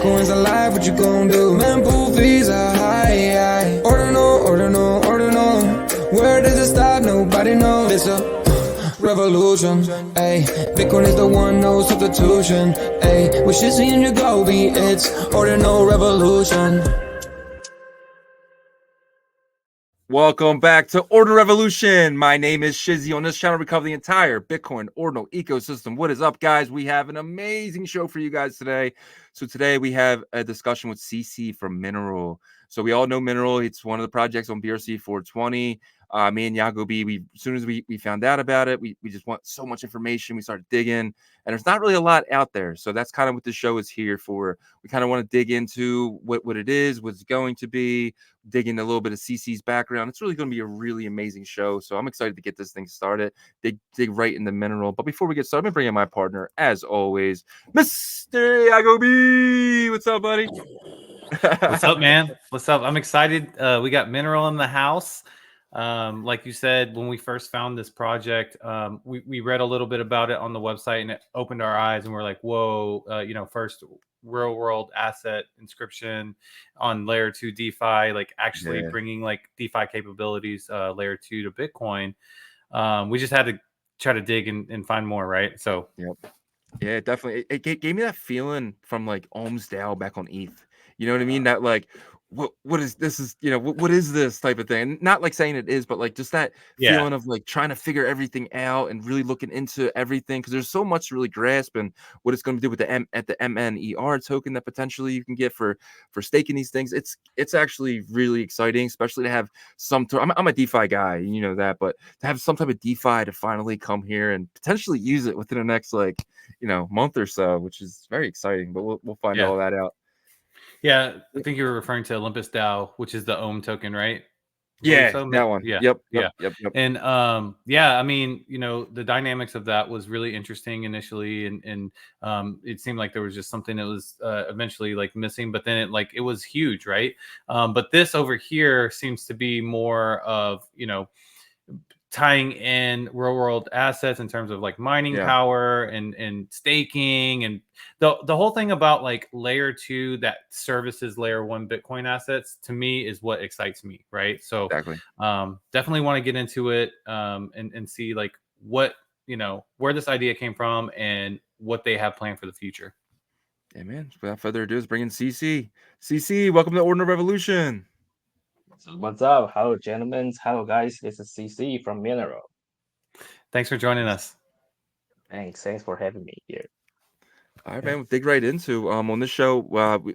Bitcoin's alive, what you gonna do? Mempool fees are high. Ordinal. Where does it stop? Nobody knows. It's a revolution. Ay, Bitcoin is the one, no substitution. Ay, with Shizzy and Yagobi, it's Ordinal Revolution. Welcome back to Ordinal Revolution. My name is Shizzy. On this channel, we cover the entire Bitcoin Ordinal ecosystem. What is up, guys? We have an amazing show for you guys today. So today we have a discussion with CC from MNER. So we all know MNER. It's one of the projects on BRC 420. Me and Yagobi, as soon as we found out about it, we just want so much information. We started digging, and there's not really a lot out there. So that's kind of what the show is here for. We kind of want to dig into what it is, what it's going to be, dig into a little bit of CC's background. It's really going to be a really amazing show. So I'm excited to get this thing started, dig right in the MNER. But before we get started, I'm going to bring in my partner, as always, Mr. Yagobi. What's up, buddy? What's up, man? What's up? I'm excited. We got MNER in the house. Like you said, when we first found this project, we read a little bit about it on the website, and it opened our eyes, and we're like, whoa, first real world asset inscription on layer 2 DeFi, like actually bringing like DeFi capabilities, layer 2 to Bitcoin. We just had to try to dig and find more, right? So yeah, definitely. It gave me that feeling from like Ohm's DAO back on ETH. You know what I mean? That like, what is this? Is what is this type of thing? And not like saying it is, but like just that feeling of like trying to figure everything out and really looking into everything, because there's so much to really grasp and what it's going to do with the MNER token that potentially you can get for staking these things. It's actually really exciting, especially to have some. I'm a DeFi guy, you know that, but to have some type of DeFi to finally come here and potentially use it within the next month or so, which is very exciting. But we'll find all that out. Yeah, I think you were referring to Olympus DAO, which is the Ohm token, right? Yeah, that one. Yep. And I mean, the dynamics of that was really interesting initially, and it seemed like there was just something that was eventually like missing, but then it was huge, right? But this over here seems to be more of tying in real world assets in terms of like mining power and staking, and the whole thing about like layer 2 that services layer 1 Bitcoin assets, to me, is what excites me, right? So definitely want to get into it and see like what where this idea came from and what they have planned for the future. Yeah, man. Without further ado, let's bring in CC. CC, welcome to Ordinal Revolution. What's up? Hello, gentlemen. Hello, guys. This is CC from MNER. Thanks for joining us. Thanks for having me here. All right, man. We'll dig right into on this show.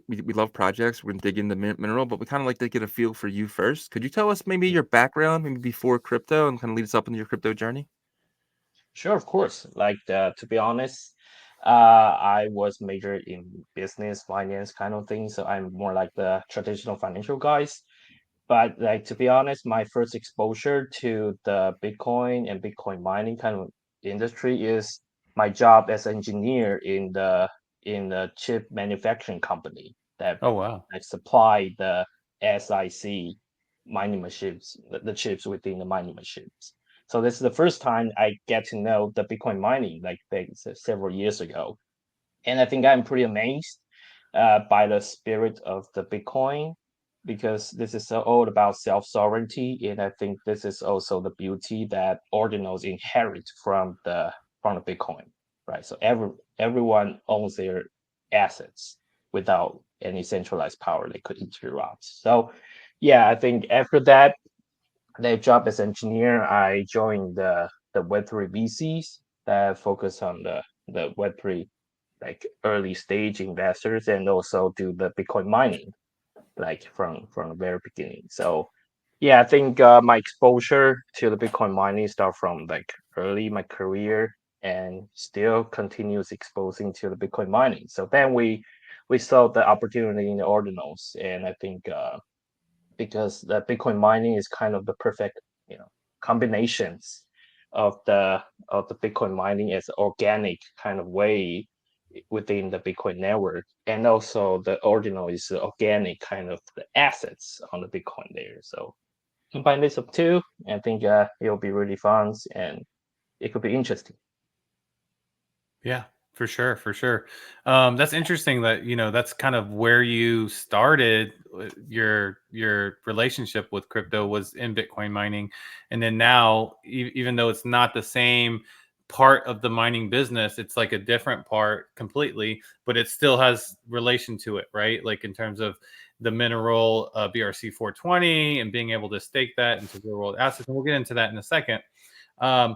We love projects. We're gonna dig into MNER, but we kind of like to get a feel for you first. Could you tell us maybe your background, maybe before crypto, and kind of lead us up into your crypto journey? Sure, of course. To be honest, I was majored in business, finance kind of thing. So I'm more like the traditional financial guys. But to be honest, my first exposure to the Bitcoin and Bitcoin mining kind of industry is my job as an engineer in the chip manufacturing company that supply the SiC mining machines, the chips within the mining machines. So this is the first time I get to know the Bitcoin mining several years ago, and I think I'm pretty amazed by the spirit of the Bitcoin, because this is all about self-sovereignty, and I think this is also the beauty that ordinals inherit from the Bitcoin, right? So everyone owns their assets without any centralized power they could interrupt. So I think after that, the job as engineer, I joined the Web3 VCs that focus on the Web3 like early stage investors, and also do the Bitcoin mining like from the very beginning. So I think my exposure to the Bitcoin mining start from like early my career, and still continues exposing to the Bitcoin mining. So then we saw the opportunity in the ordinals, and I think because the Bitcoin mining is kind of the perfect combinations of the Bitcoin mining as organic kind of way within the Bitcoin network, and also the ordinal is the organic kind of the assets on the Bitcoin there. So combine this of two, I think it'll be really fun and it could be interesting. Yeah, For sure, for sure. That's interesting that, that's kind of where you started your relationship with crypto was in Bitcoin mining. And then now, even though it's not the same part of the mining business, it's like a different part completely, but it still has relation to it, right? Like in terms of the mineral BRC 420 and being able to stake that into real world assets. And we'll get into that in a second. Um,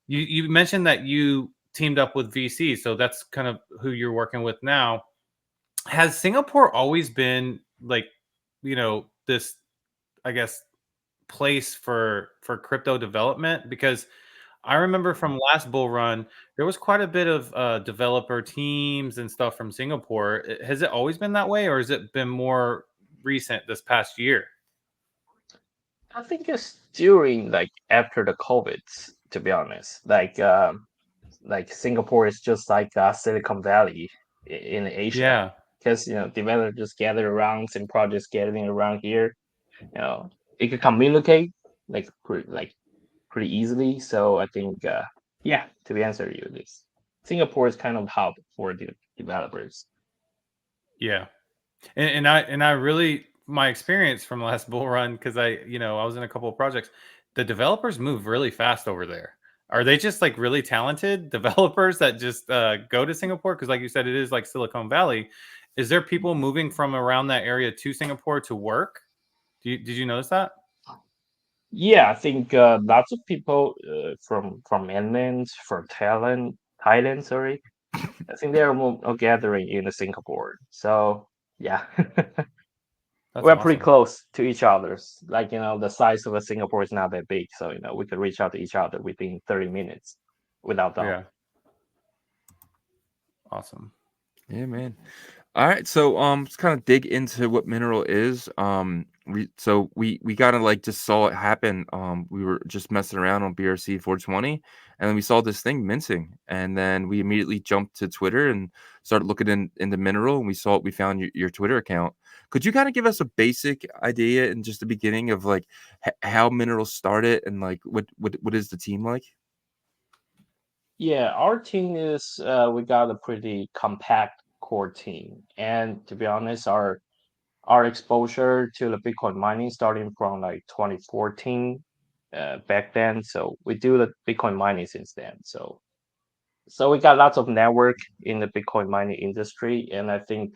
you mentioned that you teamed up with VC, so that's kind of who you're working with now. Has Singapore always been like, this, I guess, place for crypto development? Because I remember from last bull run, there was quite a bit of developer teams and stuff from Singapore. Has it always been that way, or has it been more recent this past year? I think it's during like after the COVID, to be honest. Like Singapore is just like Silicon Valley in Asia, Yeah, because developers just gather around and projects gathering around here. You know, it can communicate pretty easily. So I think yeah, to answer you this, Singapore is kind of hub for the developers. yeah. And I really, my experience from last bull run, because I was in a couple of projects, the developers move really fast over there. Are they just like really talented developers that just go to Singapore? Because like you said, it is like Silicon Valley. Is there people moving from around that area to Singapore to work? Did you notice that? Yeah, I think lots of people from mainland, from Thailand, sorry. I think they are more gathering in Singapore. So yeah, That's we're pretty awesome. close to each other's. Like the size of a Singapore is not that big, so we could reach out to each other within 30 minutes without doubt. Yeah, awesome. Yeah, man. All right, so let's kind of dig into what mineral is. We kind of like just saw it happen. We were just messing around on BRC 420, and then we saw this thing minting, and then we immediately jumped to Twitter and started looking in the mineral, and we found your Twitter account. Could you kind of give us a basic idea in just the beginning of like how mineral started and like what is the team like? Yeah, our team is we got a pretty compact core team, and to be honest, our exposure to the Bitcoin mining starting from like 2014 back then. So we do the Bitcoin mining since then. So we got lots of network in the Bitcoin mining industry, and I think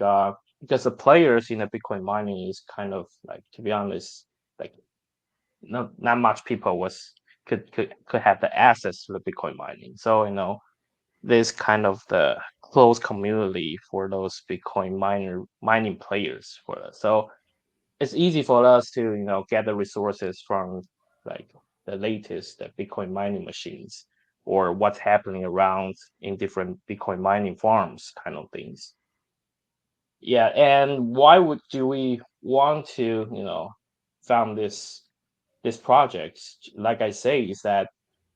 because the players in the Bitcoin mining is kind of like, to be honest, like not much people could have the access to the Bitcoin mining. So this kind of the close community for those Bitcoin mining players for us. So it's easy for us to get the resources from like the latest Bitcoin mining machines or what's happening around in different Bitcoin mining farms, kind of things. Yeah, and why would do we want to found this project? Like I say, is that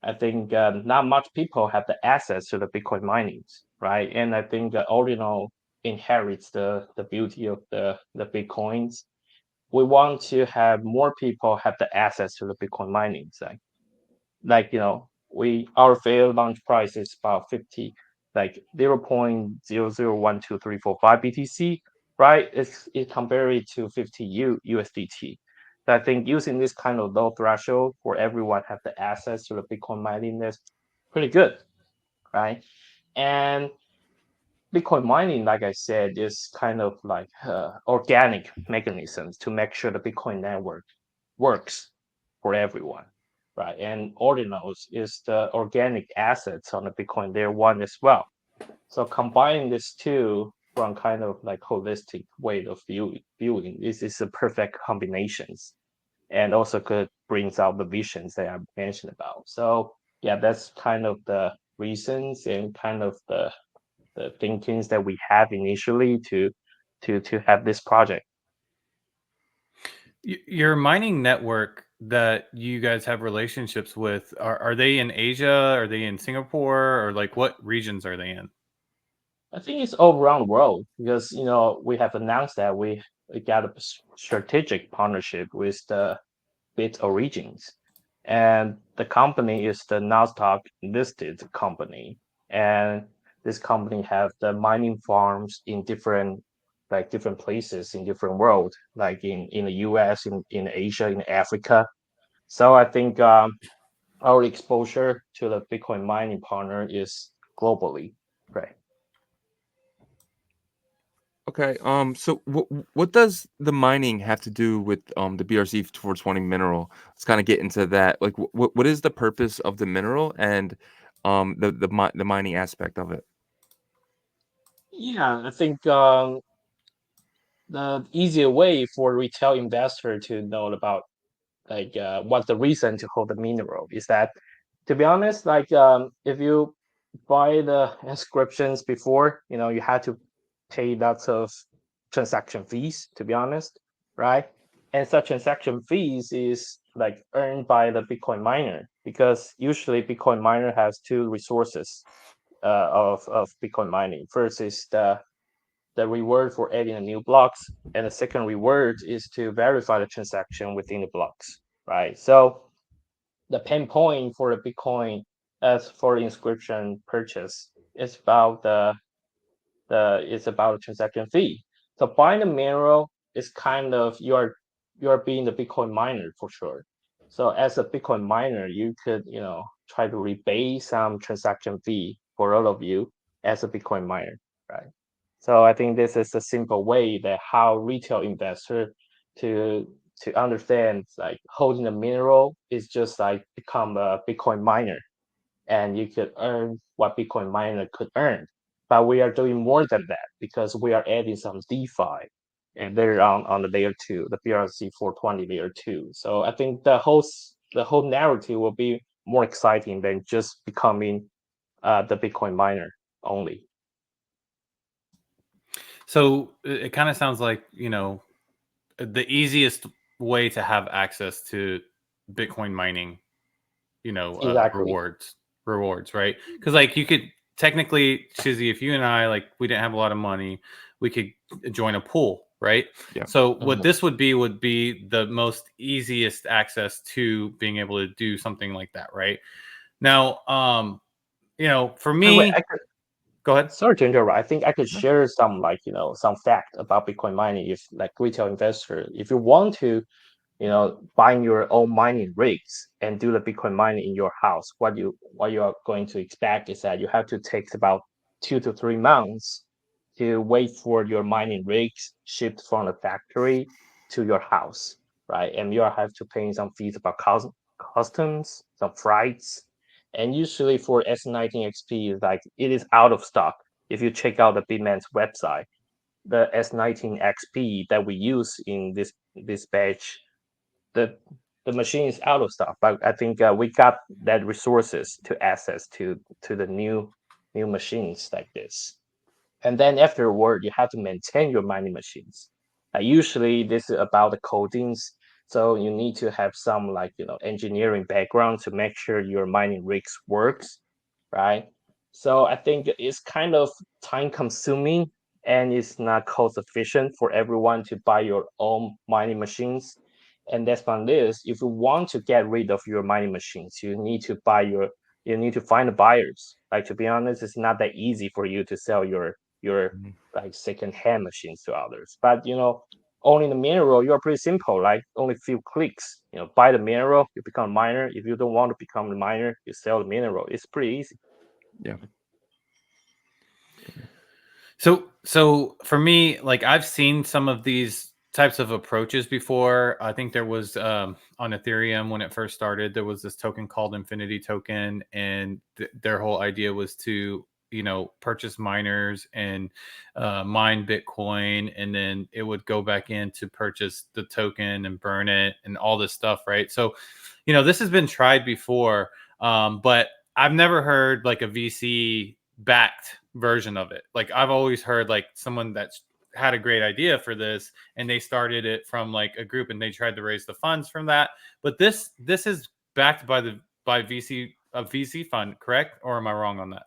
I think not much people have the access to the Bitcoin minings, right? And I think the Ordinal inherits the beauty of the Bitcoins. We want to have more people have the access to the Bitcoin mining side. Like we our fair launch price is about 50, like 0.001234 BTC, right? It compared it to 50 USDT. So I think using this kind of low threshold for everyone have the access to the Bitcoin mining is pretty good, right? And Bitcoin mining, like I said, is kind of like organic mechanisms to make sure the Bitcoin network works for everyone, right? And Ordinals is the organic assets on the Bitcoin layer one as well. So combining these two from kind of like holistic way of viewing, this is a perfect combinations, and also could brings out the visions that I mentioned about. So yeah, that's kind of the reasons and kind of the thinkings that we have initially to have this project. Your mining network that you guys have relationships with, are they in Asia? Are they in Singapore? Or like what regions are they in? I think it's all around the world because we have announced that we got a strategic partnership with the Bit Origins, and the company is the Nasdaq listed company, and this company have the mining farms in different places in different world, like in the US, in Asia, in Africa. So I think our exposure to the Bitcoin mining partner is globally, right? Okay. So what does the mining have to do with the BRC 420 mineral? Let's kind of get into that. Like, what is the purpose of the mineral and the mining aspect of it? Yeah, I think the easier way for retail investor to know about what's the reason to hold the mineral is that, to be honest, if you buy the inscriptions before, you had to pay lots of transaction fees, to be honest, right? And such transaction fees is like earned by the Bitcoin miner, because usually Bitcoin miner has two resources of Bitcoin mining. First is the reward for adding a new blocks, and the second reward is to verify the transaction within the blocks, right? So the pain point for the Bitcoin as for inscription purchase is about the transaction fee. So buying the mineral is kind of you're being the Bitcoin miner for sure. So as a Bitcoin miner, you could try to rebate some transaction fee for all of you as a Bitcoin miner, right? So I think this is a simple way that how retail investor to understand, like, holding a mineral is just like become a Bitcoin miner, and you could earn what Bitcoin miner could earn. But we are doing more than that, because we are adding some DeFi, and they're on the layer two, the BRC 420 layer two. So I think the whole narrative will be more exciting than just becoming the Bitcoin miner only. So it kind of sounds like, the easiest way to have access to Bitcoin mining, Exactly. rewards, right? Because like you could technically, Shizzy, if you and I, like, we didn't have a lot of money, we could join a pool, right? Yeah. So what Mhm. this would be the most easiest access to being able to do something like that, right? Now, for By the way, me, go ahead. sorry to interrupt. I think I could Sure. share some some fact about Bitcoin mining. If like retail investor, if you want to buying your own mining rigs and do the Bitcoin mining in your house, what you are going to expect is that you have to take about 2 to 3 months to wait for your mining rigs shipped from the factory to your house, right? And you have to pay some fees about customs, some freights, and usually for S19 XP, like, it is out of stock. If you check out the Bitmain's website, the S19 XP that we use in this batch, the the machine is out of stock. But I think we got that resources to access to the new machines like this. And then afterward, you have to maintain your mining machines. Usually, this is about the codings, so you need to have some engineering background to make sure your mining rigs works, right? So I think it's kind of time consuming, and it's not cost efficient for everyone to buy your own mining machines. And that's on this. If you want to get rid of your mining machines, you need to find the buyers. Like, to be honest, it's not that easy for you to sell your Mhm. like second-hand machines to others. But owning the mineral, you're pretty simple. Like, only few clicks. Buy the mineral, you become a miner. If you don't want to become a miner, you sell the mineral. It's pretty easy. Yeah. So for me, like, I've seen some of these types of approaches before. I think there was on Ethereum when it first started, there was this token called Infinity Token, and their whole idea was to purchase miners and mine Bitcoin, and then it would go back in to purchase the token and burn it and all this stuff, right? So this has been tried before, but I've never heard like a VC backed version of it. Like, I've always heard like someone that's had a great idea for this, and they started it from like a group and they tried to raise the funds from that. But this is backed by VC fund, correct? Or am I wrong on that?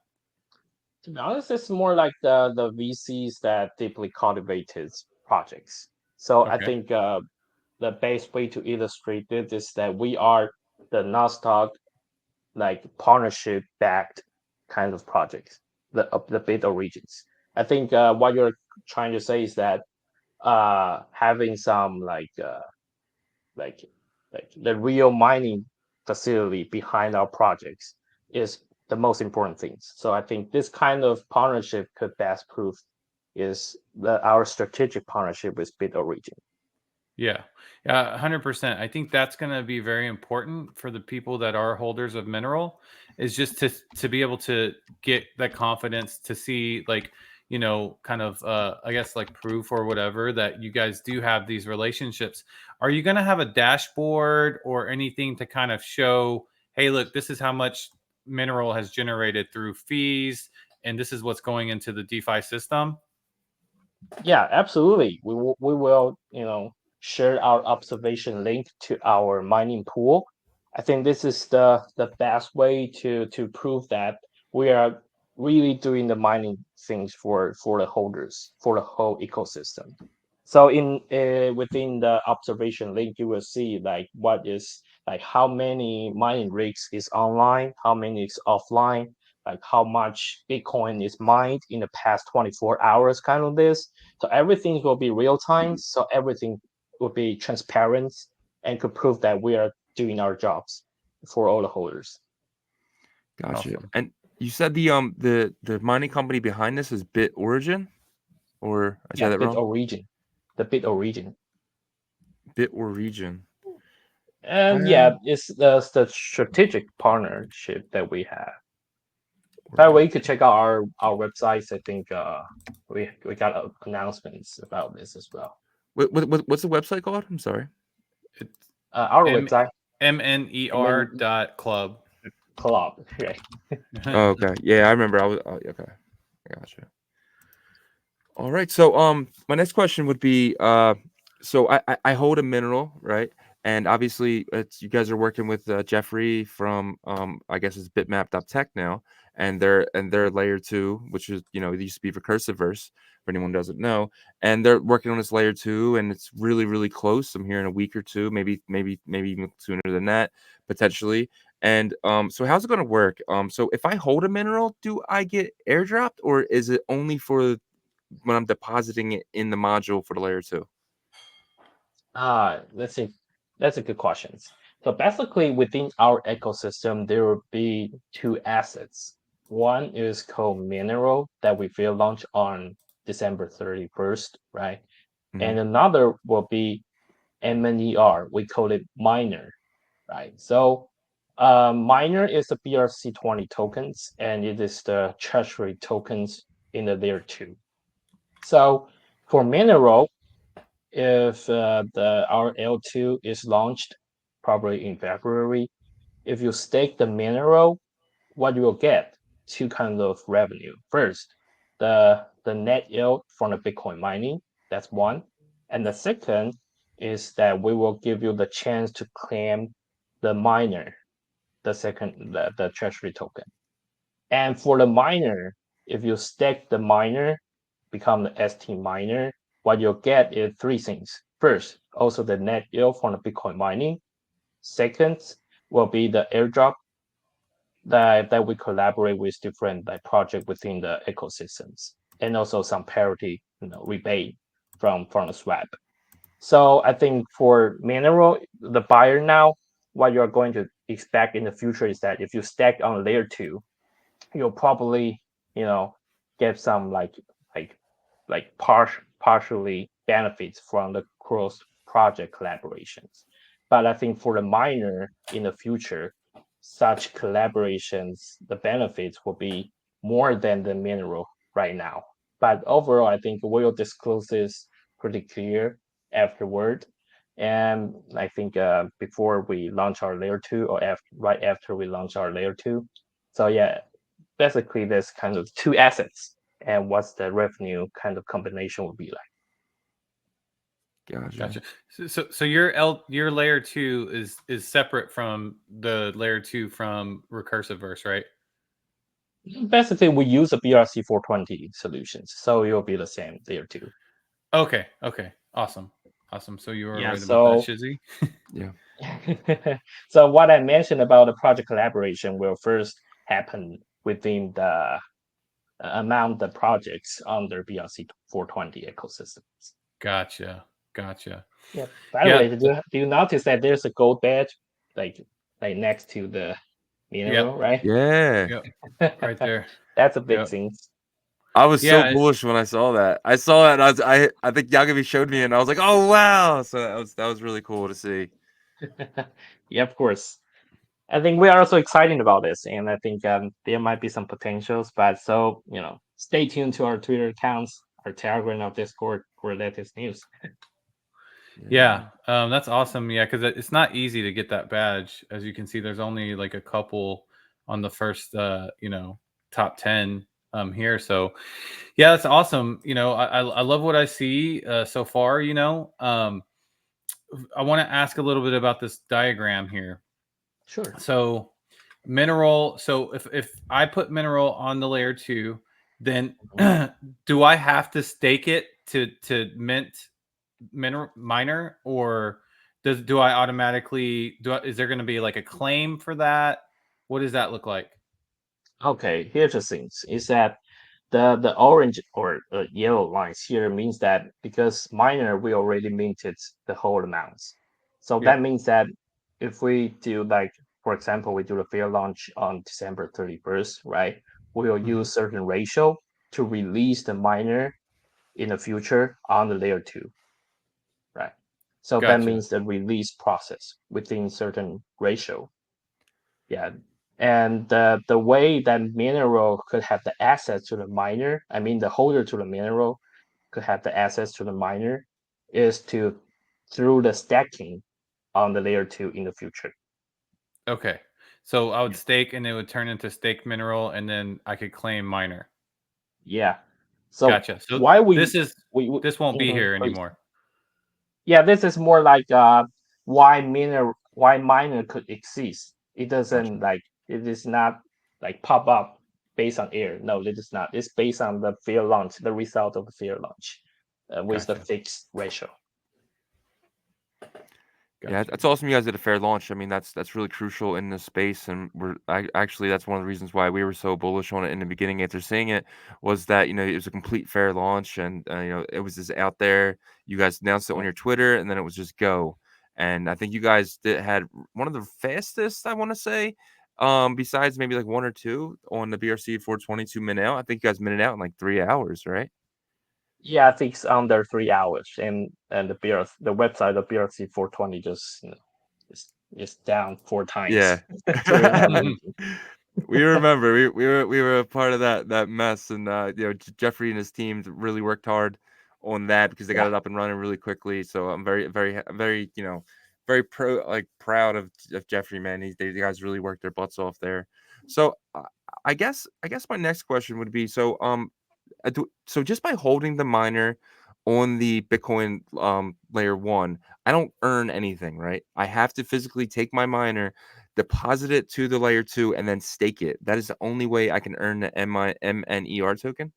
To be honest, it's more like the VCs that deeply cultivated projects. So I Okay. think the best way to illustrate this is that we are the non-stock, like, partnership backed kind of projects. the bit origins. I think what you're trying to say is that having some like like the real mining facility behind our projects is the most important things. So I think this kind of partnership could best prove is our strategic partnership with BitOrigin. Yeah. Yeah, 100%. I think that's going to be very important for the people that are holders of mineral, is just to be able to get that confidence to see, like, you know, kind of I guess like proof or whatever that you guys do have these relationships. Are you going to have a dashboard or anything to kind of show, hey, look, this is how much mineral has generated through fees and this is what's going into the DeFi system? Yeah, absolutely. We will, share our observation link to our mining pool. I think this is the best way to prove that we are really doing the mining things for the holders, for the whole ecosystem. So in within the observation link, you will see like what is like how many mining rigs is online, how many is offline, like how much Bitcoin is mined in the past 24 hours, kind of this. So everything will be real time. So everything will be transparent and could prove that we are doing our jobs for all the holders. Gotcha. Awesome. And you said the mining company behind this is BitOrigin, or I Yeah, said that bit wrong? origin, the bit origin. BitOrigin. And yeah, it's the strategic partnership that we have. By the way, you could check out our websites. I think we got announcements about this as well. What's the website called? I'm sorry. It's Our website, MNER dot club. club, right? Oh, okay. Yeah, I remember. Okay. I gotcha. All right. So my next question would be so I hold a mineral, right? And obviously it's you guys are working with Jeffrey from I guess it's Bitmap.tech now, and they're layer 2, which is, you know, it used to be recursive verse for anyone who doesn't know, and they're working on this layer 2, and it's really, really close. I'm here in a week or two, maybe even sooner than that, potentially. And so how's it going to work? So if I hold a mineral, do I get airdropped, or is it only for when I'm depositing it in the module for the layer 2? Let's see. That's a good question. So basically, within our ecosystem, there will be two assets. One is called Mineral that we will launch on December 31st, right? And another will be MNER. We call it Miner, right? So Miner is the BRC20 tokens, and it is the treasury tokens in the layer 2. So for Mineral, if our L2 is launched probably in February, if you stake the mineral, what you will get two kinds of revenue. First, the net yield from the Bitcoin mining, that's one. And the second is that we will give you the chance to claim the miner, the treasury token. And for the miner, if you stake the miner, become the ST miner, what you'll get is three things. First, also the net yield from the Bitcoin mining. Second, will be the airdrop that we collaborate with different like project within the ecosystems, and also some parity, rebate from the swap. So I think for mineral, the buyer now, what you're going to expect in the future is that if you stack on layer 2, you'll probably get some partially benefits from the cross project collaborations. But I think for the miner in the future, such collaborations, the benefits will be more than the mineral right now. But overall, I think we'll disclose this pretty clear afterward. And I think before we launch our layer 2 or right after we launch our layer 2. So yeah, basically there's kind of two assets and what's the revenue kind of combination will be like. Gotcha. So your layer 2 is separate from the layer 2 from recursive verse, right? Basically, we use a BRC 420 solutions, so it will be the same layer 2. Okay. Awesome. So you were Yeah, right about that, so Shizzy. Yeah. so what I mentioned about the project collaboration will first happen within among the projects under BRC 420 ecosystems. Gotcha. Yeah. By the Yeah. way, do you notice that there's a gold badge like next to the mineral, Yep. right? Yeah. Yep. Right there. That's a big Yep. thing. I was so Yeah. bullish when I saw that. I saw that. And I think Yagobi showed me, and I was like, "Oh wow!" So that was really cool to see. Yeah, of course. I think we are also excited about this, and I think there might be some potentials. But so stay tuned to our Twitter accounts, our Telegram, our Discord for latest news. Yeah. That's awesome. Yeah, because it's not easy to get that badge. As you can see, there's only like a couple on the first, top 10 here. So, yeah, that's awesome. I love what I see so far. I want to ask a little bit about this diagram here. Sure. So mineral. So if I put mineral on the layer 2, then do I have to stake it to mint miner, or do I automatically is there going to be like a claim for that? What does that look like? Okay, here's the things is that the orange or yellow lines here means that because miner we already minted the whole amounts. So Yep. that means that if we do like, for example, we do the fair launch on December 31st, right? We will Mhm. use certain ratio to release the miner in the future on the layer 2, right? So that Gotcha. means the release process within certain ratio. Yeah. And the way that mineral could have the access to the miner, I mean the holder to the mineral could have the access to the miner, is to through the stacking on the layer 2 in the future. Okay. So I would Yeah. stake and it would turn into stake mineral and then I could claim miner. Yeah. So Gotcha. So why we this won't be here please. anymore. Yeah, this is more like why miner could exist. It Gotcha. doesn't like it is not like pop up based on air. No, it is not. It's based on the fair launch, the result of the fair launch, with the Gotcha. fixed ratio. Yeah, Gotcha. that's awesome. You guys did a fair launch. I mean, that's really crucial in this space, and actually that's one of the reasons why we were so bullish on it in the beginning after seeing it was that it was a complete fair launch, and it was just out there. You guys announced it on Yeah. your Twitter, and then it was just go. And I think you guys had one of the fastest, I want to say, besides maybe like one or two on the BRC 422 minute out. I think you guys minute out in like 3 hours, right? Yeah, I think it's under 3 hours, and the website of BRC 420 just is down 4 times Yeah. during that meeting. We remember we were a part of that mess, and Jeffrey and his team really worked hard on that because they got Yeah. it up and running really quickly. So I'm very very proud of Jeffrey, man. They guys really worked their butts off there. So I guess my next question would be so just by holding the miner on the Bitcoin layer 1, I don't earn anything, right? I have to physically take my miner, deposit it to the layer 2, and then stake it. That is the only way I can earn the MNER token.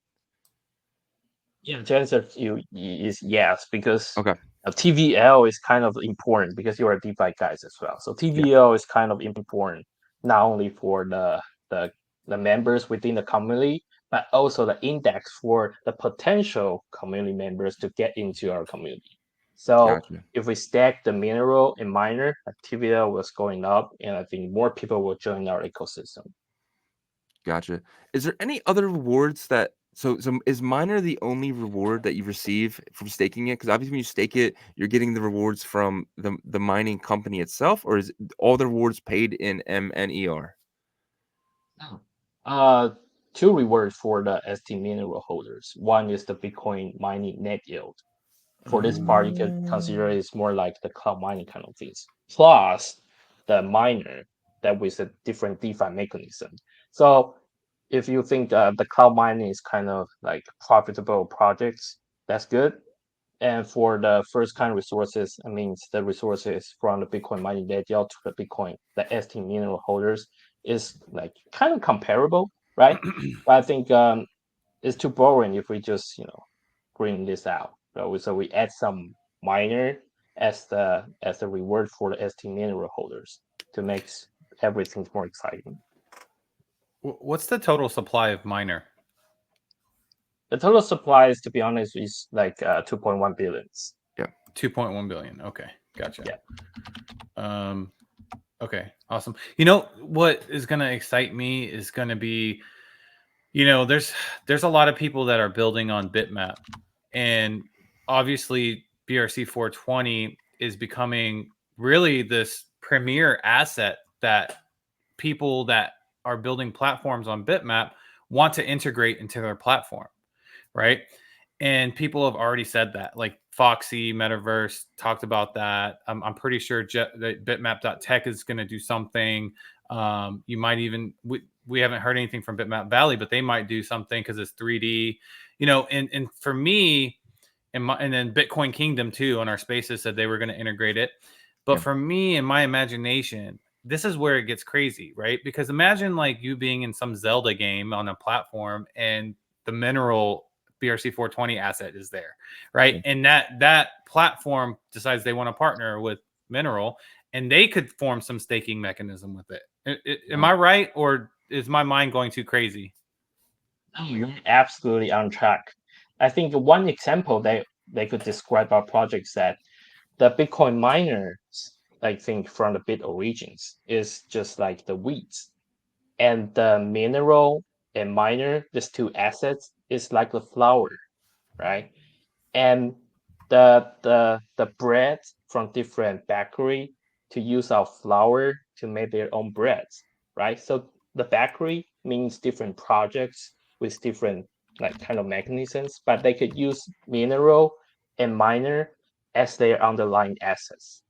Yeah, the answer is yes, because Okay. TVL is kind of important because you are DeFi guys as well. So Yeah. TVL is kind of important not only for the the members within the community, but also the index for the potential community members to get into our community. So Gotcha. if we stack the mineral and miner, TVL was going up, and I think more people will join our ecosystem. Gotcha. Is there any other rewards that so is miner the only reward that you receive from staking it? Because obviously when you stake it, you're getting the rewards from the mining company itself, or is all the rewards paid in MNER? Oh. Two rewards for the ST mineral holders. One is the Bitcoin mining net yield. For this part, you could consider Oh. it's more like the cloud mining kind of things. Plus the miner that with a different DeFi mechanism. So if you think the cloud mining is kind of like profitable projects, that's good. And for the first kind of resources, I mean the resources from the Bitcoin mining net yield to the Bitcoin, the ST mineral holders is like kind of comparable, right? But I think it's too boring if we just green this out. So we add some miner as the reward for the ST mineral holders to make everything more exciting. What's the total supply of miner? The total supplies, to be honest, is like 2.1 billions. 2.1 billion. Okay, gotcha. Yeah. Okay, awesome. You know what is going to excite me is going to be, you know, there's a lot of people that are building on Bitmap, and obviously BRC 420 is becoming really this premier asset that people that are building platforms on Bitmap want to integrate into their platform, right? And people have already said that, like Foxy Metaverse talked about that. I'm pretty sure that Bitmap.tech is going to do something. You might even we haven't heard anything from Bitmap Valley, but they might do something because it's 3D, you know. And for me, and then Bitcoin Kingdom too on our Spaces said they were going to integrate it. But for me, in my imagination, this is where it gets crazy, right? Because imagine like you being in some Zelda game on a platform and the mineral BRC 420 asset is there, right? And that platform decides they want to partner with Mineral, and they could form some staking mechanism with it. Am I right, or is my mind going too crazy? No, you're absolutely on track. I think one example they could describe our project is that the Bitcoin miners, I think from the Bit origins, is just like the weeds, and the mineral and miner, these two assets, is like the flower, right? And the bread from different bakery to use our flour to make their own breads, right? So the bakery means different projects with different like kind of mechanisms, but they could use mineral and miner as their underlying assets.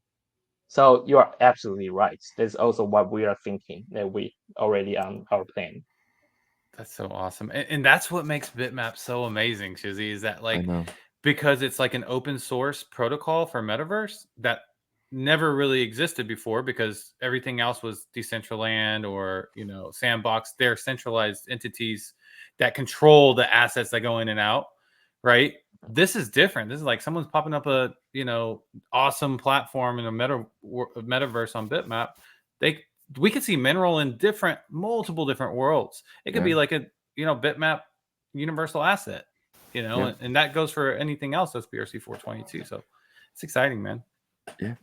So you are absolutely right. That's also what we are thinking that we already on our plan. That's so awesome. And that's what makes Bitmap so amazing, Shizzy, is that I like know. because it's like an open source protocol for metaverse that never really existed before because everything else was Decentraland or, you know, Sandbox. They're centralized entities that control the assets that go in and out, right? This is different. This is like someone's popping up a, you know, awesome platform in a metaverse on Bitmap. They We could see mineral in multiple different worlds. It could be like a, you know, Bitmap universal asset, you know, and that goes for anything else that's BRC 422. So it's exciting, man. Yeah.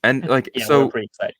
And like, Yeah, we're pretty excited.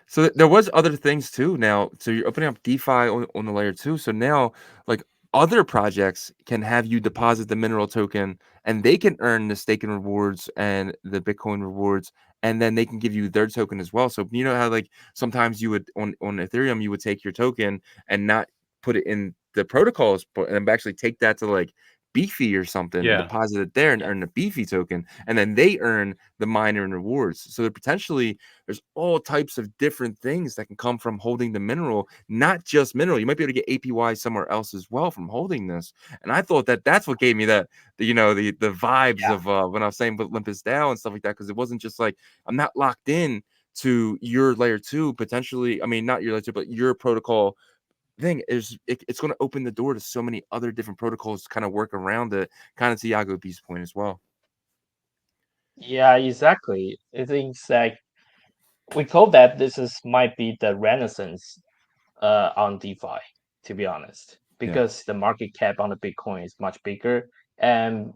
so there was other things too now. So you're opening up DeFi on the layer 2. So now like other projects can have you deposit the mineral token and they can earn the staking rewards and the Bitcoin rewards, and then they can give you their token as well. So you know how like sometimes you would on Ethereum you would take your token and not put it in the protocols, but and actually take that to like Beefy or something and Yeah. deposit it there and earn the Beefy token, and then they earn the miner and rewards. So they're potentially there's all types of different things that can come from holding the mineral, not just mineral. You might be able to get APY somewhere else as well from holding this. And I thought that that's what gave me that, you know, the vibes of when I was saying with Olympus DAO and stuff like that, because it wasn't just like I'm not locked in to your layer 2 potentially. I mean, not your layer 2, but your protocol thing is it's going to open the door to so many other different protocols to kind of work around it, kind of to Yagobi's point as well. Yeah, exactly. I think it's like we call that this is might be the renaissance on DeFi, to be honest, because the market cap on the Bitcoin is much bigger, and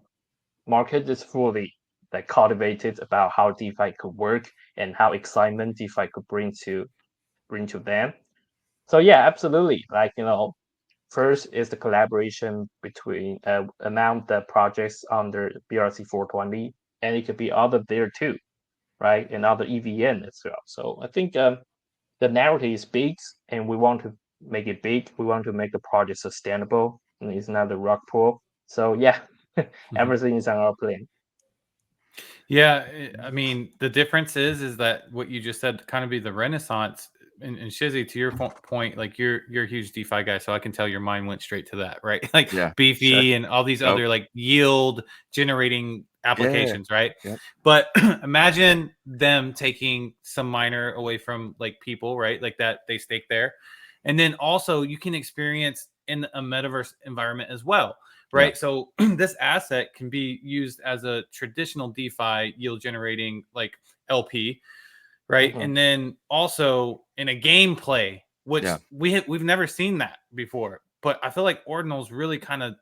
market is fully like cultivated about how DeFi could work and how excitement DeFi could bring to them. So yeah, absolutely. Like, you know, first is the collaboration between among the projects under BRC 420, and it could be other there too, right? And other EVN as well. So I think the narrative is big, and we want to make it big. We want to make the project sustainable, and it's not a rock pool. So yeah, everything is on our plan. Yeah, I mean, the difference is that what you just said kind of be the renaissance. And Shizzy, to your point, like you're a huge DeFi guy, so I can tell your mind went straight to that, right? Like Beefy and all these other like yield generating applications, right? But imagine them taking some miner away from like people, right? Like that they stake there, and then also you can experience in a metaverse environment as well, right? So this asset can be used as a traditional DeFi yield generating like LP, right? And then also in a gameplay, which we've never seen that before. but I feel like Ordinals really kind of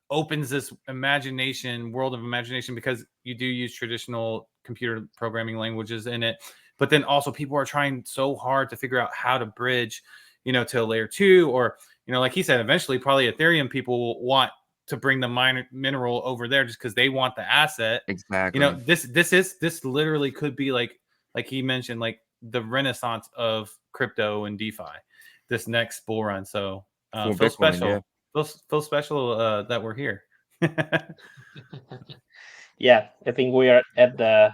opens this world of imagination, because you do use traditional computer programming languages in it, but then also people are trying so hard to figure out how to bridge, to a layer 2, or, like he said, eventually probably Ethereum people will want to bring the mineral over there just because they want the asset. Exactly. This literally could be like he mentioned, like the renaissance of crypto and DeFi, this next bull run. So For feel Bitcoin, special. yeah. Feel special that we're here. Yeah, I think we are at the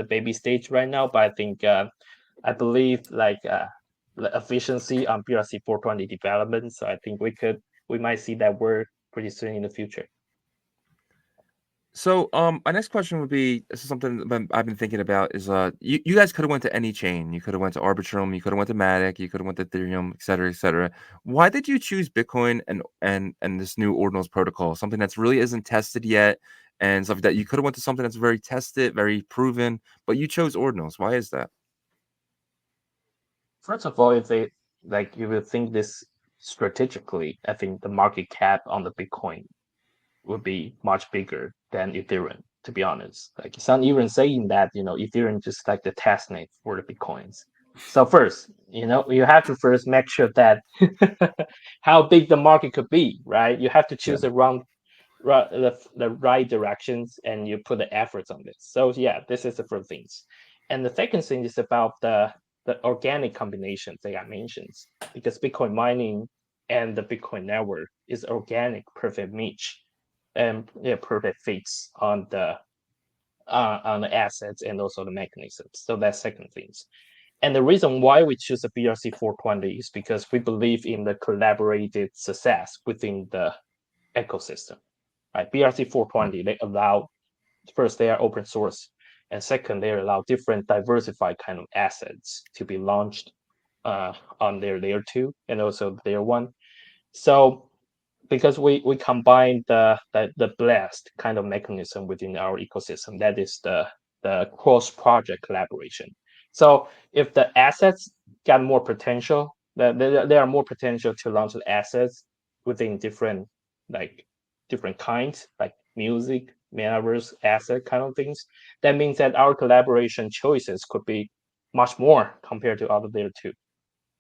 baby stage right now, but I think I believe like the efficiency on BRC 420 development. So I think we might see that word pretty soon in the future. So, my next question would be, this is something that I've been thinking about, is you guys could have went to any chain. You could have went to Arbitrum, you could have went to Matic, you could have went to Ethereum, et cetera, et cetera. Why did you choose Bitcoin and this new Ordinals protocol, something that's really isn't tested yet, and stuff that you could have went to something that's very tested, very proven, but you chose Ordinals? Why is that? First of all, if they like you will think this strategically, I think the market cap on the Bitcoin would be much bigger than Ethereum, to be honest. Like some even saying that, Ethereum just like the testnet for the Bitcoins. So first, you have to first make sure that how big the market could be, right? You have to Yeah. choose the right directions, and you put the efforts on this. So yeah, this is the first things. And the second thing is about the organic combinations that I mentioned, because Bitcoin mining and the Bitcoin network is organic perfect match, and yeah, perfect fits on the assets and also the mechanisms. So that's second things. And the reason why we choose the BRC 420 is because we believe in the collaborative success within the ecosystem. Right? BRC 420, they allow, first, they are open source, and second, they allow different diversified kind of assets to be launched on their layer 2 and also layer 1. So because we combine the blast kind of mechanism within our ecosystem, that is the cross project collaboration. So if the assets got more potential, there are more potential to launch the assets within different kinds, like music, metaverse, asset kind of things. That means that our collaboration choices could be much more compared to other layer 2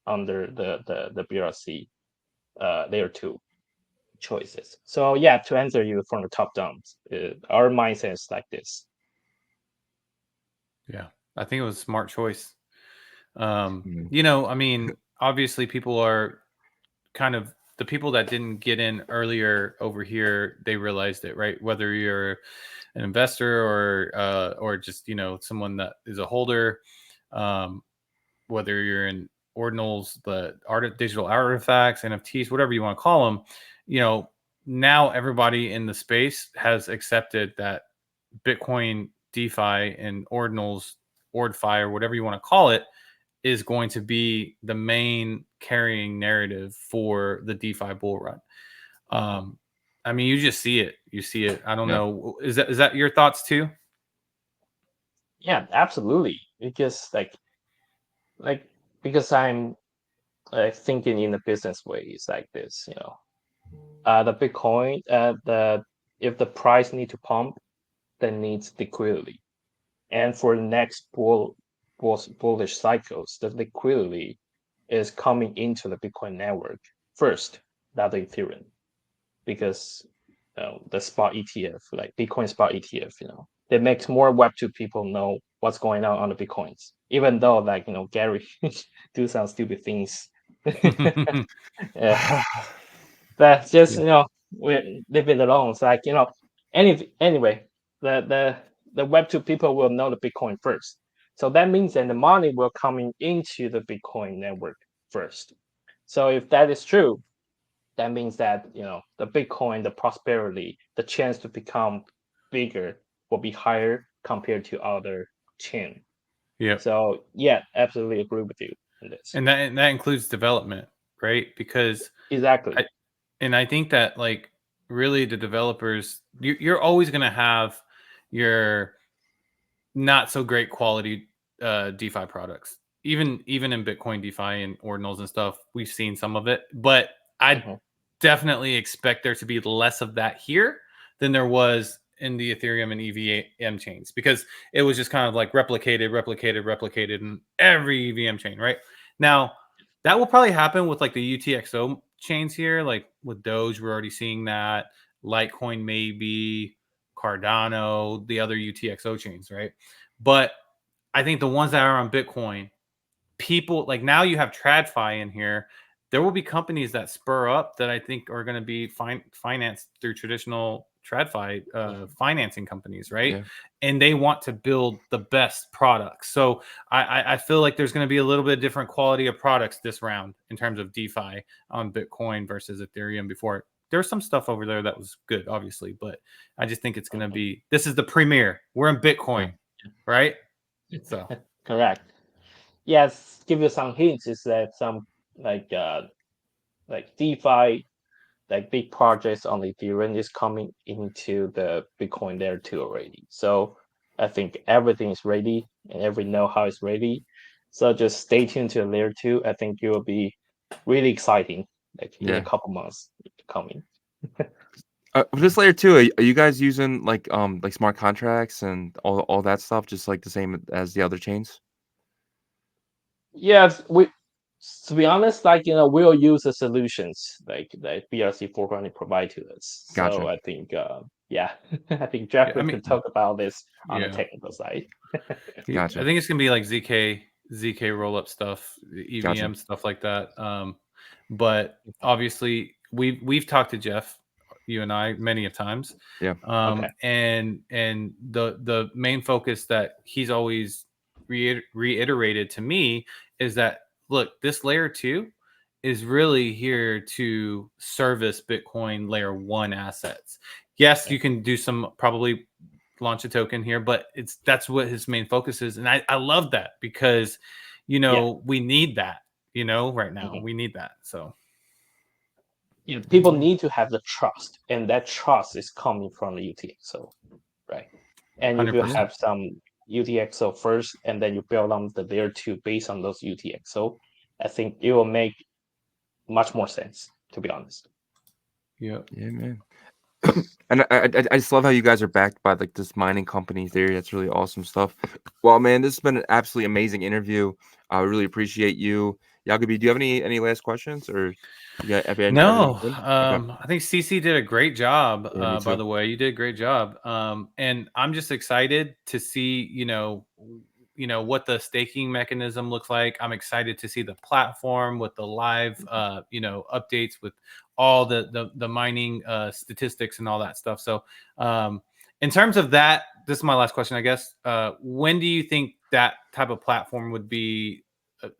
under the BRC layer 2 choices. So yeah, to answer you from the top down, our mindset is like this. Yeah, I think it was a smart choice. Mhm. I mean, obviously people are kind of the people that didn't get in earlier over here, they realized it, right? Whether you're an investor or just, someone that is a holder, whether you're in ordinals, the digital artifacts, NFTs, whatever you want to call them, now everybody in the space has accepted that Bitcoin, DeFi, and ordinals, OrdFi, or whatever you want to call it, is going to be the main carrying narrative for the DeFi bull run. I mean, you just see it. You see it. I don't Yeah. know. Is that your thoughts too? Yeah, absolutely. Because like because I'm thinking in a business way is like this. The Bitcoin, the if the price need to pump, then needs liquidity. And for the next bullish cycles, the liquidity is coming into the Bitcoin network first, not the Ethereum, because the spot ETF, like Bitcoin spot ETF, that makes more Web2 people know what's going on the Bitcoins, even though Gary do some stupid things. Yeah, but just we leave it alone. It's like anyway, the Web2 people will know the Bitcoin first. So that means that the money will coming into the Bitcoin network first. So if that is true, that means that the Bitcoin, the prosperity, the chance to become bigger will be higher compared to other chain. Yeah. So yeah, absolutely agree with you on this. And that includes development, right? Because Exactly. I think that, like, really the developers, you're always going to have your not so great quality DeFi products. Even in Bitcoin DeFi and ordinals and stuff, we've seen some of it. But I definitely expect there to be less of that here than there was in the Ethereum and EVM chains, because it was just kind of like replicated in every EVM chain, right? Now, that will probably happen with like the UTXO chains here, like with Doge, we're already seeing that. Litecoin, maybe, Cardano, the other UTXO chains, right? But I think the ones that are on Bitcoin, people like now you have TradFi in here. There will be companies that spur up that I think are going to be financed through traditional TradFi financing companies, right? Yeah. And they want to build the best products. So I feel like there's going to be a little bit different quality of products this round in terms of DeFi on Bitcoin versus Ethereum before. There's some stuff over there that was good, obviously, but I just think it's going to be, this is the premiere. We're in Bitcoin, right? So Correct. Yes, give you some hints is that some like DeFi, like big projects on Ethereum is coming into the Bitcoin layer 2 already. So I think everything is ready and every know-how is ready. So just stay tuned to layer 2. I think it will be really exciting like in a couple months coming. With this layer 2, are you guys using like smart contracts and all that stuff, just like the same as the other chains? Yes, we to be honest, like we'll use the solutions like that BRC 400 provide to us. So Gotcha. I think yeah, I think Jeff I could mean, talk about this on the yeah. technical side. Gotcha. I think it's gonna be like ZK roll up stuff, EVM Gotcha. stuff like that. But obviously we've talked to Jeff, you and I, many of times. Yeah. Okay. And the main focus that he's always reiterated to me is that, look, this layer 2 is really here to service Bitcoin layer 1 assets. Yes, you can do some, probably launch a token here, but that's what his main focus is. And I love that because, we need that, right now. We need that. So People need to have the trust, and that trust is coming from the UTXO, right? And if you 100%. have some UTXO first, and then you build on the layer 2 based on those UTXO, I think it will make much more sense, to be honest. Yeah. Yeah, man. And I just love how you guys are backed by like this mining company theory. That's really awesome stuff. Well, man, this has been an absolutely amazing interview. I really appreciate you. Yagobi, do you have any last questions, or you got everything No, good? Okay. I think CC did a great job. Yeah, me By too. the way, you did a great job. And I'm just excited to see, what the staking mechanism looks like. I'm excited to see the platform with the live, updates with all the mining statistics and all that stuff. So, in terms of that, this is my last question, I guess. When do you think that type of platform would be,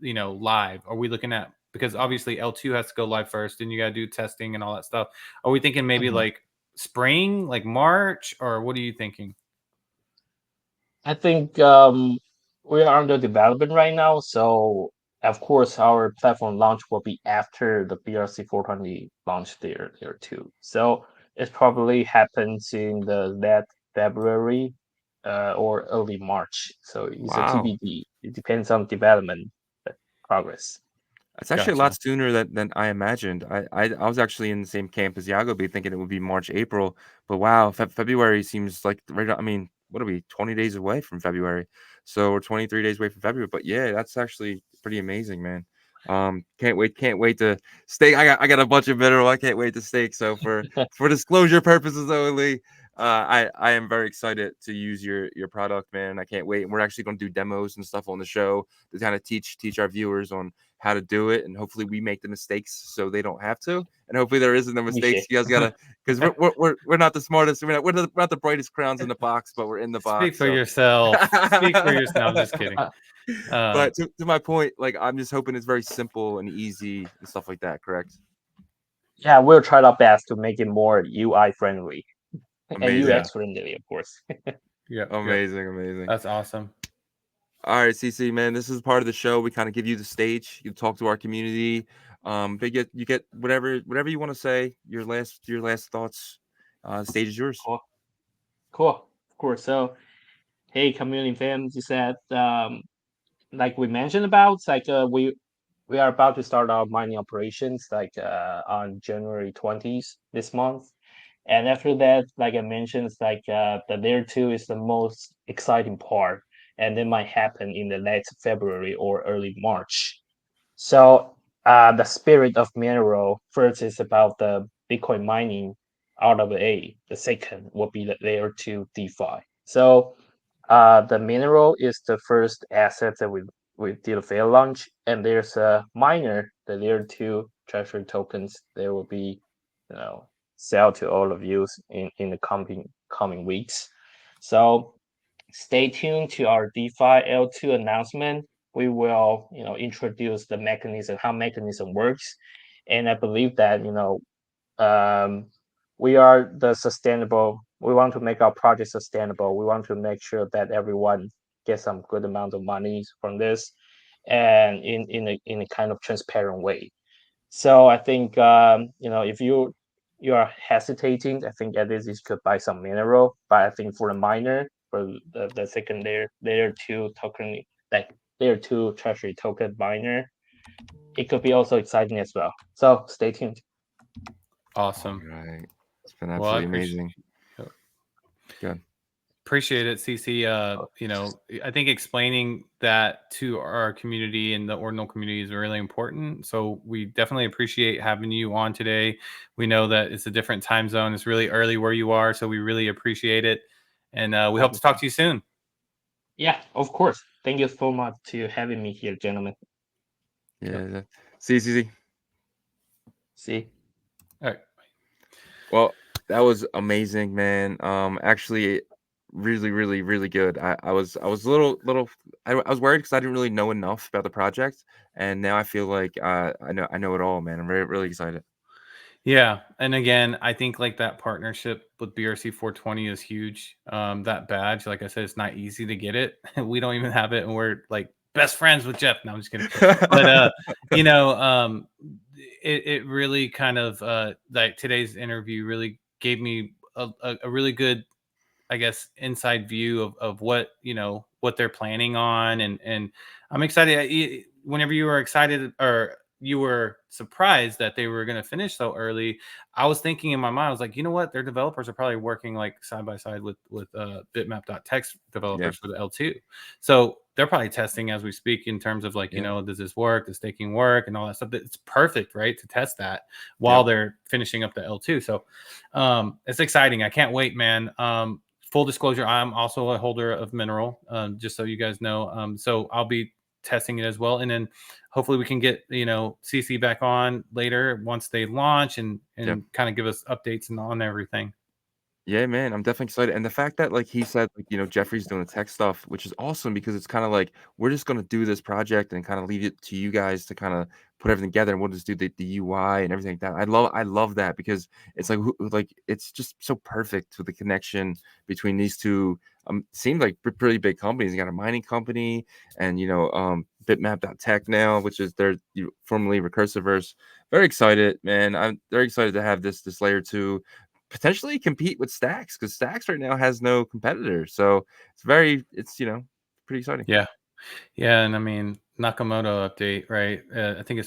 live? Are we looking at, because obviously L2 has to go live first, and you got to do testing and all that stuff. Are we thinking maybe like spring, like March, or what are you thinking? I think we are under development right now, so of course our platform launch will be after the BRC 420 launch there too. So it probably happens in the late February or early March. So it's a Wow. TBD. It depends on development progress. It's actually a lot sooner than I imagined. I was actually in the same camp as Yagobi, thinking it would be March, April. But wow, February seems like right. I mean, what are we, 20 days away from February? So we're 23 days away from February. But yeah, that's actually pretty amazing, man. Can't wait to stake. I got a bunch of mineral. I can't wait to stake. So for disclosure purposes only, I am very excited to use your product, man. I can't wait. And we're actually going to do demos and stuff on the show to kind of teach our viewers on how to do it, and hopefully we make the mistakes so they don't have to, and hopefully there isn't no mistakes. You guys gotta, because we're not the smartest, we're not the brightest crowns in the box, but we're in the Speak box. for So. yourself. Speak for yourself. I'm just kidding. But to my point, like I'm just hoping it's very simple and easy and stuff like that. Correct? Yeah, we'll try our best to make it more UI friendly and Amazing, UX friendly, of course. Yeah. amazing. That's awesome. All right, CC, man, this is part of the show. We kind of give you the stage. You talk to our community. But you get whatever you want to say. Your last thoughts. The stage is yours. Cool. Of course. So, hey, community fans, you said like we mentioned about, like we we are about to start our mining operations like on January 20th this month. And after that, like I mentioned, it's like the layer two is the most exciting part, and it might happen in the late February or early March. So the spirit of mineral first is about the Bitcoin mining out of A. The second will be the layer two DeFi. So the mineral is the first asset that we did a fair launch, and there's a miner, the layer two treasury tokens. There will be, sell to all of you in the coming weeks. So stay tuned to our DeFi L2 announcement. We will, introduce the mechanism, how mechanism works, and I believe that um, we are the sustainable. We want to make our project sustainable. We want to make sure that everyone gets some good amount of money from this, and in a kind of transparent way. So I think if you are hesitating, I think at least you could buy some mineral. But I think for the miner, for the second layer two token, like layer two treasury token miner, it could be also exciting as well. So stay tuned. Awesome. Right. It's been Well, I absolutely amazing. Good. appreciate it, CC. I think explaining that to our community and the Ordinal community is really important. So we definitely appreciate having you on today. We know that it's a different time zone. It's really early where you are, so we really appreciate it. And we hope to talk to you soon. Yeah, of course. Thank you so much to having me here, gentlemen. Yeah. See. See. All right. Well, that was amazing, man. Actually, really, really, really good. I was a little I was worried because I didn't really know enough about the project, and now I feel like I know it all, man. I'm really excited. Yeah, and again, I think like that partnership with BRC 420 is huge. That badge, like I said, it's not easy to get it. We don't even have it, and we're like best friends with Jeff. No, I'm just kidding. But it really kind of like today's interview really gave me a really good, I guess, inside view of what what they're planning on, and I'm excited. Whenever you were excited or you were surprised that they were going to finish so early, I was thinking in my mind, I was like, you know what, their developers are probably working like side by side with Bitmap.tech developers for the L2, so they're probably testing as we speak in terms of like does this work, does staking work, and all that stuff. It's perfect, right, to test that while they're finishing up the L2. So it's exciting. I can't wait, man. Full disclosure, I'm also a holder of Mineral, just so you guys know. So I'll be testing it as well, and then hopefully we can get CC back on later once they launch and kind of give us updates and on everything. Yeah, man, I'm definitely excited. And the fact that, like he said, like, Jeffrey's doing the tech stuff, which is awesome because it's kind of like we're just going to do this project and kind of leave it to you guys to kind of put everything together, and we'll just do the UI and everything like that. I love that because it's like it's just so perfect with the connection between these two. Seems like pretty big companies. You got a mining company and Bitmap.tech now, which is their formerly Recursiverse. Very excited, man. I'm very excited to have this layer two potentially compete with Stacks because Stacks right now has no competitor. So it's pretty exciting. Yeah, and I mean Nakamoto update, right? I think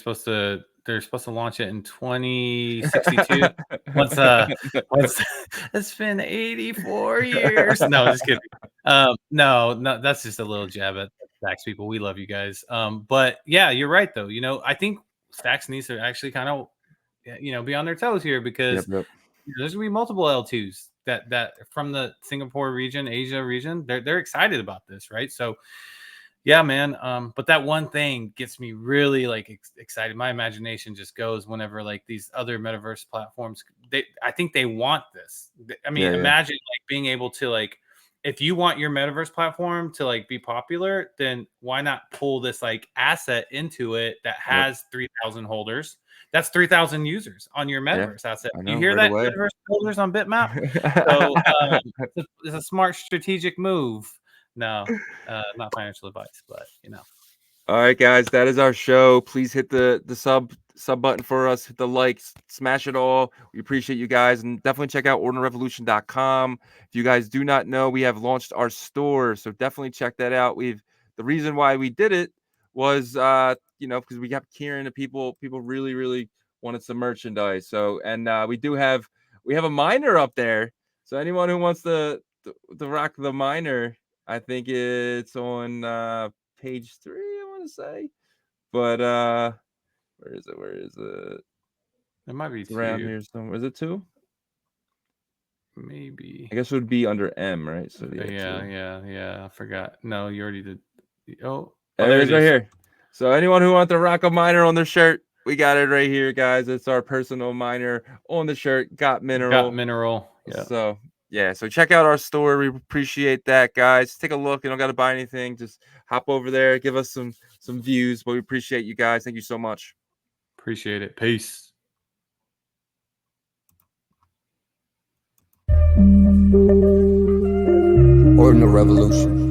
they're supposed to launch it in 2062. once it's been 84 years. No, just kidding. No, that's just a little jab at Stacks people. We love you guys. But yeah, you're right though. I think Stacks needs to actually kind of be on their toes here because Yep. there's gonna be multiple L2s that from the Singapore region, Asia region. They're excited about this, right? So yeah, man. But that one thing gets me really like excited. My imagination just goes whenever like these other metaverse platforms. I think they want this. I mean, imagine like being able to like, if you want your metaverse platform to like be popular, then why not pull this like asset into it that has 3,000 holders? That's 3,000 users on your metaverse asset. I know, You hear right that, away. metaverse builders on Bitmap? So it's a smart strategic move. No, not financial advice, but All right, guys, that is our show. Please hit the sub button for us. Hit the likes, smash it all. We appreciate you guys, and definitely check out ordinalrevolution.com. If you guys do not know, we have launched our store, so definitely check that out. The reason why we did it was you know, because we kept hearing that people really wanted some merchandise. So and we have a miner up there. So anyone who wants to rock the miner, I think it's on page 3, I want to say. But where is it? Where is it? It might be It's around 2. here somewhere. Is it 2? Maybe. I guess it would be under M, right? So Yeah, 2. yeah. I forgot. No, you already did. Oh, There it is right here. So anyone who wants to rock a miner on their shirt, we got it right here, guys. It's our personal miner on the shirt. Got mineral. Got mineral. Yeah. So yeah, so check out our store. We appreciate that, guys. Take a look. You don't got to buy anything. Just hop over there, give us some views. But we appreciate you guys. Thank you so much. Appreciate it. Peace. Ordinal Revolution.